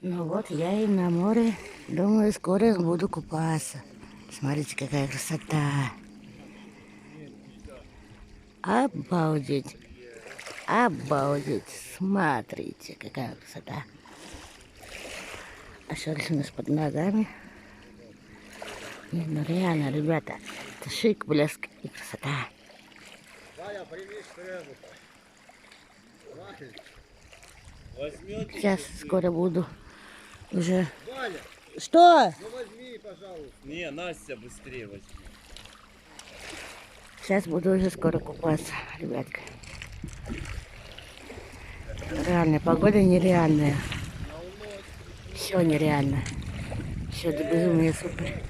Ну вот я и на море. Думаю, скоро буду купаться. Смотрите, какая красота. Обалдеть. Обалдеть. Смотрите, какая красота. А что у нас под ногами? Не, ну реально, ребята, это шик, блеск и красота. Сейчас скоро буду уже. Валя, Что? ну возьми, пожалуйста. Не, Настя, быстрее возьми. Сейчас буду уже скоро купаться, ребятка. Реальная погода нереальная. Все нереально. Все до безумия супер.